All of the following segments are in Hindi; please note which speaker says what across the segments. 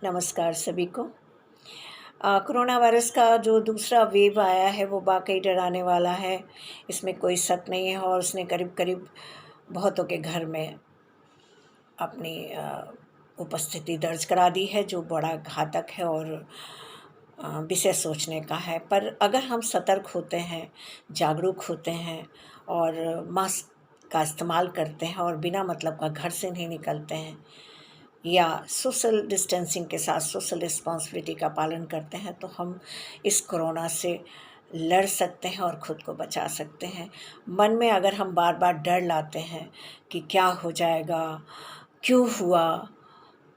Speaker 1: नमस्कार सभी को। कोरोना वायरस का जो दूसरा वेव आया है वो वाक़ई डराने वाला है, इसमें कोई शक नहीं है और उसने करीब-करीब बहुतों के घर में अपनी उपस्थिति दर्ज करा दी है, जो बड़ा घातक है और विषय सोचने का है। पर अगर हम सतर्क होते हैं, जागरूक होते हैं और मास्क का इस्तेमाल करते हैं और बिना मतलब का घर से नहीं निकलते हैं या सोशल डिस्टेंसिंग के साथ सोशल रिस्पॉन्सिबिलिटी का पालन करते हैं, तो हम इस कोरोना से लड़ सकते हैं और ख़ुद को बचा सकते हैं। मन में अगर हम बार बार डर लाते हैं कि क्या हो जाएगा, क्यों हुआ,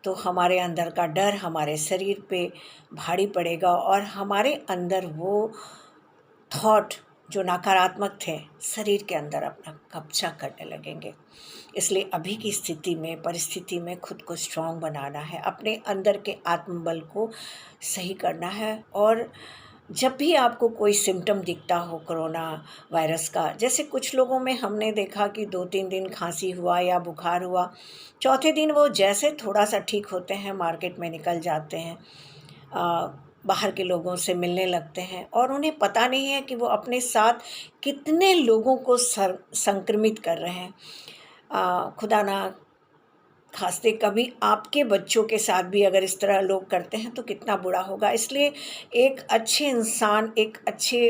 Speaker 1: तो हमारे अंदर का डर हमारे शरीर पे भारी पड़ेगा और हमारे अंदर वो थॉट जो नकारात्मक थे शरीर के अंदर अपना कब्जा करने लगेंगे। इसलिए अभी की स्थिति में परिस्थिति में खुद को स्ट्रॉन्ग बनाना है, अपने अंदर के आत्मबल को सही करना है। और जब भी आपको कोई सिम्टम दिखता हो कोरोना वायरस का, जैसे कुछ लोगों में हमने देखा कि 2-3 दिन खांसी हुआ या बुखार हुआ, चौथे दिन वो जैसे थोड़ा सा ठीक होते हैं मार्केट में निकल जाते हैं, बाहर के लोगों से मिलने लगते हैं और उन्हें पता नहीं है कि वो अपने साथ कितने लोगों को संक्रमित कर रहे हैं। खुदा ना खास्ते कभी आपके बच्चों के साथ भी अगर इस तरह लोग करते हैं तो कितना बुरा होगा। इसलिए एक अच्छे इंसान, एक अच्छे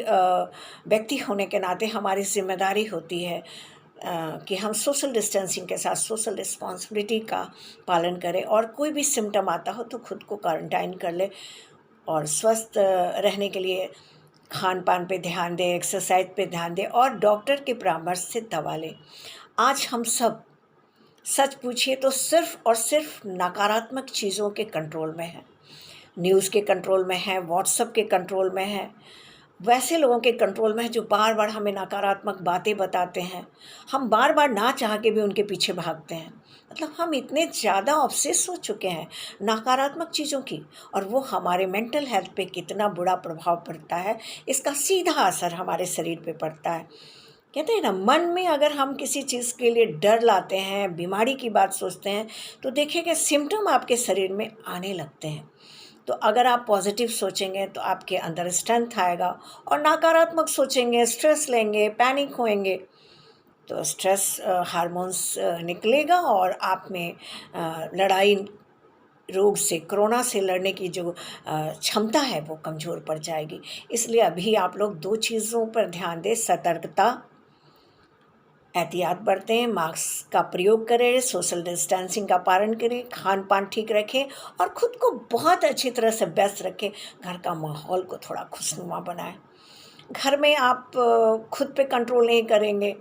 Speaker 1: व्यक्ति होने के नाते हमारी ज़िम्मेदारी होती है कि हम सोशल डिस्टेंसिंग के साथ सोशल रिस्पॉन्सिबिलिटी का पालन करें और कोई भी सिम्टम आता हो तो खुद को क्वारंटाइन कर ले और स्वस्थ रहने के लिए खान-पान पे ध्यान दें, एक्सरसाइज पे ध्यान दें और डॉक्टर के परामर्श से दवा लें। आज हम सब सच पूछिए तो सिर्फ़ और सिर्फ़ नकारात्मक चीज़ों के कंट्रोल में हैं। न्यूज़ के कंट्रोल में है, व्हाट्सएप के कंट्रोल में है, वैसे लोगों के कंट्रोल में है जो बार-बार हमें नकारात्मक बातें बताते हैं। हम बार-बार ना चाह के भी उनके पीछे भागते हैं। मतलब हम इतने ज़्यादा ऑब्सेस हो चुके हैं नकारात्मक चीज़ों की और वो हमारे मेंटल हेल्थ पे कितना बुरा प्रभाव पड़ता है, इसका सीधा असर हमारे शरीर पे पड़ता है। कहते हैं ना, मन में अगर हम किसी चीज़ के लिए डर लाते हैं, बीमारी की बात सोचते हैं, तो देखिएगा सिम्पटम आपके शरीर में आने लगते हैं। तो अगर आप पॉज़िटिव सोचेंगे तो आपके अंदर स्ट्रेंथ आएगा और नकारात्मक सोचेंगे, स्ट्रेस लेंगे, पैनिक होएंगे, तो स्ट्रेस हार्मोन्स निकलेगा और आप में लड़ाई रोग से, कोरोना से लड़ने की जो क्षमता है वो कमज़ोर पड़ जाएगी। इसलिए अभी आप लोग 2 चीज़ों पर ध्यान दें, सतर्कता, एहतियात बरतें, मास्क का प्रयोग करें, सोशल डिस्टेंसिंग का पालन करें, खान-पान ठीक रखें और ख़ुद को बहुत अच्छी तरह से व्यस्त रखें। घर का माहौल को थोड़ा खुशनुमा बनाएँ। घर में आप खुद पे कंट्रोल नहीं करेंगे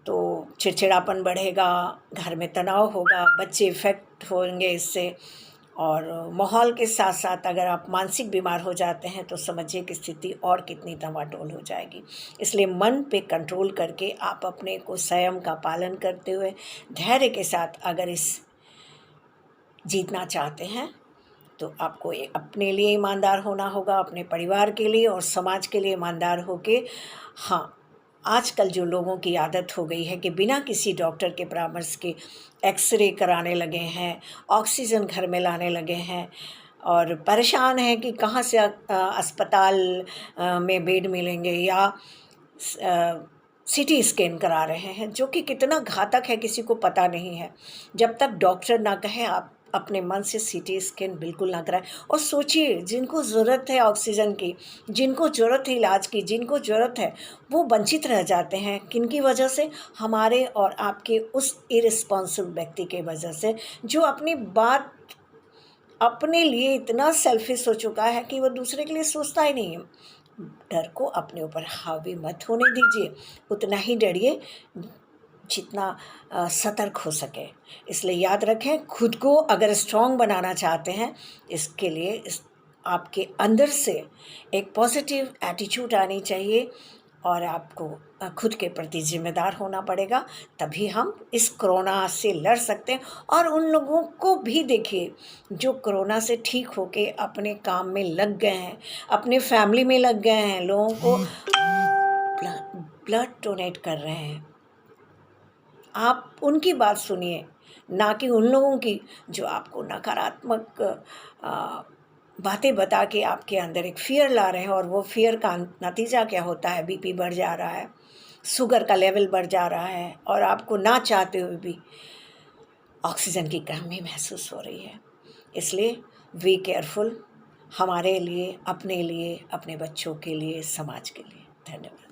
Speaker 1: तो चिड़चिड़ापन बढ़ेगा, घर में तनाव होगा, बच्चे इफ़ेक्ट होंगे इससे और माहौल के साथ-साथ अगर आप मानसिक बीमार हो जाते हैं तो समझिए कि स्थिति और कितनी डामाडोल हो जाएगी। इसलिए मन पे कंट्रोल करके आप अपने को संयम का पालन करते हुए धैर्य के साथ अगर इस जीतना चाहते हैं तो आपको अपने लिए ईमानदार होना होगा, अपने परिवार के लिए और समाज के लिए ईमानदार होके। हाँ, आजकल जो लोगों की आदत हो गई है कि बिना किसी डॉक्टर के परामर्श के एक्स-रे कराने लगे हैं, ऑक्सीजन घर में लाने लगे हैं और परेशान हैं कि कहाँ से अस्पताल में बेड मिलेंगे या सीटी स्कैन करा रहे हैं, जो कि कितना घातक है किसी को पता नहीं है। जब तक डॉक्टर ना कहे आप अपने मन से सीटी स्कैन बिल्कुल ना कराएँ। और सोचिए, जिनको ज़रूरत है ऑक्सीजन की, जिनको ज़रूरत है इलाज की, जिनको ज़रूरत है, वो वंचित रह जाते हैं। किनकी वजह से? हमारे और आपके उस इर्रेस्पॉन्सिबल व्यक्ति की वजह से, जो अपनी बात अपने लिए इतना सेल्फिश हो चुका है कि वो दूसरे के लिए सोचता ही नहीं है। डर को अपने ऊपर हावी मत होने दीजिए, उतना ही डरिए जितना सतर्क हो सके। इसलिए याद रखें, खुद को अगर स्ट्रॉन्ग बनाना चाहते हैं, इसके लिए आपके अंदर से एक पॉजिटिव एटीट्यूड आनी चाहिए और आपको खुद के प्रति ज़िम्मेदार होना पड़ेगा। तभी हम इस कोरोना से लड़ सकते हैं। और उन लोगों को भी देखिए जो कोरोना से ठीक होके अपने काम में लग गए हैं, अपने फैमिली में लग गए हैं, लोगों को ब्लड डोनेट कर रहे हैं। आप उनकी बात सुनिए, ना कि उन लोगों की जो आपको नकारात्मक बातें बता के आपके अंदर एक फ़ियर ला रहे हैं, और वो फ़ियर का नतीजा क्या होता है, बीपी बढ़ जा रहा है, शुगर का लेवल बढ़ जा रहा है, और आपको ना चाहते हुए भी ऑक्सीजन की कमी महसूस हो रही है। इसलिए बी केयरफुल, हमारे लिए, अपने बच्चों के लिए, समाज के लिए। धन्यवाद।